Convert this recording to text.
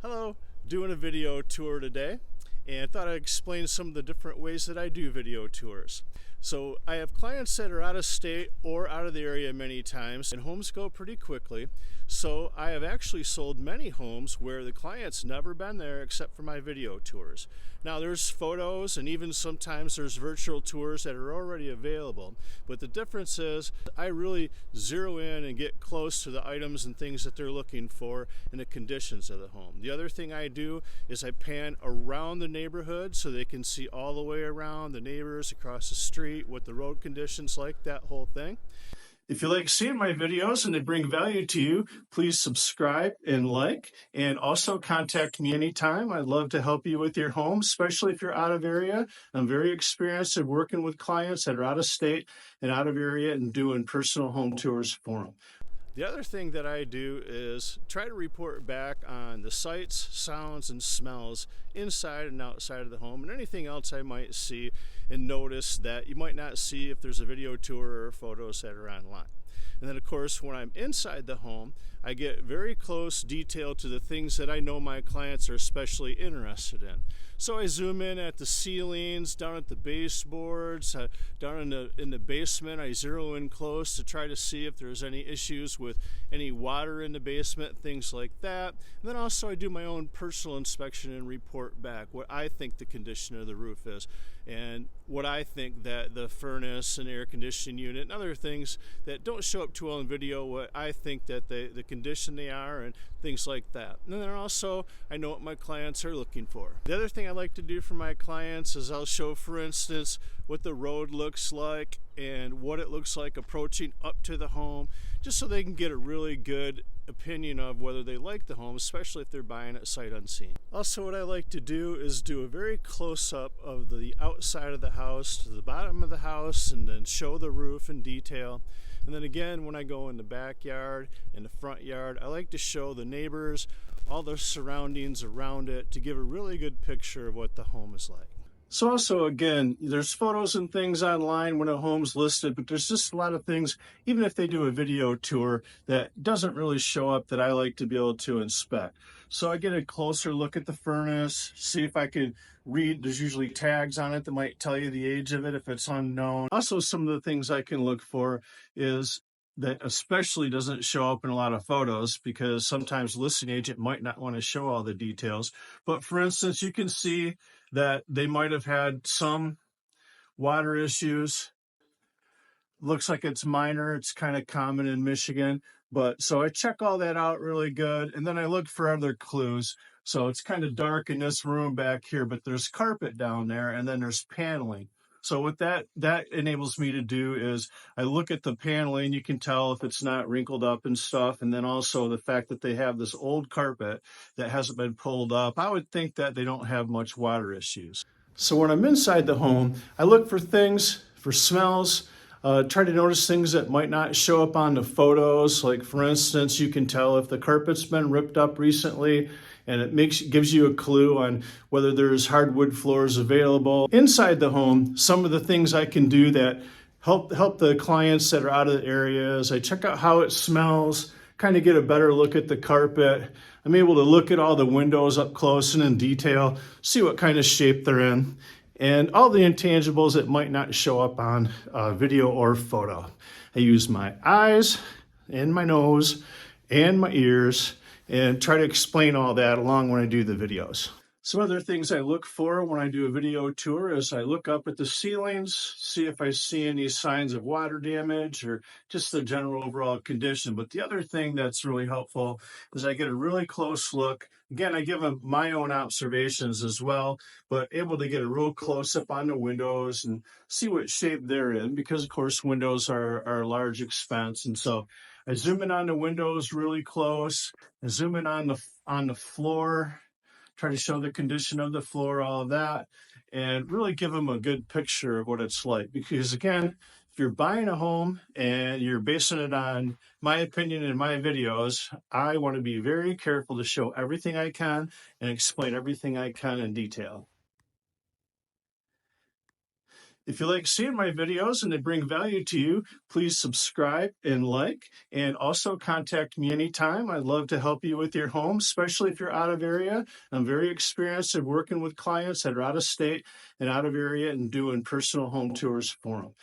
Hello, doing a video tour today, and thought I'd explain some of the different ways that I do video tours. So I have clients that are out of state or out of the area many times, and homes go pretty quickly. So I have actually sold many homes where the client's never been there except for my video tours. Now there's photos and even sometimes there's virtual tours that are already available, but the difference is I really zero in and get close to the items and things that they're looking for and the conditions of the home. The other thing I do is I pan around the neighborhood so they can see all the way around the neighbors across the street, what the road conditions like, that whole thing. If you like seeing my videos and they bring value to you, please subscribe and like, and also contact me anytime. I'd love to help you with your home, especially if you're out of area. I'm very experienced at working with clients that are out of state and out of area and doing personal home tours for them. The other thing that I do is try to report back on the sights, sounds, and smells inside and outside of the home, and anything else I might see and notice that you might not see if there's a video tour or photos that are online. And then of course when I'm inside the home, I get very close detail to the things that I know my clients are especially interested in. So I zoom in at the ceilings, down at the baseboards, down in the basement. I zero in close to try to see if there's any issues with any water in the basement, things like that. And then also I do my own personal inspection and report back what I think the condition of the roof is and what I think that the furnace and air conditioning unit and other things that don't show up too well in video, what I think that the condition they are and things like that. And then also I know what my clients are looking for. The other thing I like to do for my clients is I'll show, for instance, what the road looks like and what it looks like approaching up to the home, just so they can get a really good opinion of whether they like the home, especially if they're buying it sight unseen. Also, what I like to do is do a very close-up of the outside of the house to the bottom of the house and then show the roof in detail. And then again, when I go in the backyard and the front yard, I like to show the neighbors, all the surroundings around it, to give a really good picture of what the home is like. So also, again, there's photos and things online when a home's listed, but there's just a lot of things, even if they do a video tour, that doesn't really show up that I like to be able to inspect. So I get a closer look at the furnace, see if I could read, there's usually tags on it that might tell you the age of it if it's unknown. Also, some of the things I can look for is that especially doesn't show up in a lot of photos because sometimes the listing agent might not want to show all the details. But for instance, you can see that they might have had some water issues. Looks like it's minor. It's kind of common in Michigan. But so I check all that out really good. And then I look for other clues. So it's kind of dark in this room back here, but there's carpet down there and then there's paneling. So what that enables me to do is I look at the paneling, you can tell if it's not wrinkled up and stuff. And then also the fact that they have this old carpet that hasn't been pulled up, I would think that they don't have much water issues. So when I'm inside the home, I look for things, for smells, try to notice things that might not show up on the photos. Like for instance, you can tell if the carpet's been ripped up recently, and it gives you a clue on whether there's hardwood floors available. Inside the home, some of the things I can do that help the clients that are out of the area is I check out how it smells, kind of get a better look at the carpet. I'm able to look at all the windows up close and in detail, see what kind of shape they're in, and all the intangibles that might not show up on video or photo. I use my eyes and my nose and my ears and try to explain all that along when I do the videos. Some other things I look for when I do a video tour is I look up at the ceilings, see if I see any signs of water damage or just the general overall condition. But the other thing that's really helpful is I get a really close look. Again, I give them my own observations as well, but able to get a real close up on the windows and see what shape they're in, because of course windows are a large expense. And so I zoom in on the windows really close, I zoom in on the floor, try to show the condition of the floor, all of that, and really give them a good picture of what it's like. Because again, if you're buying a home and you're basing it on my opinion and my videos, I want to be very careful to show everything I can and explain everything I can in detail. If you like seeing my videos and they bring value to you, please subscribe and like, and also contact me anytime. I'd love to help you with your home, especially if you're out of area. I'm very experienced at working with clients that are out of state and out of area and doing personal home tours for them.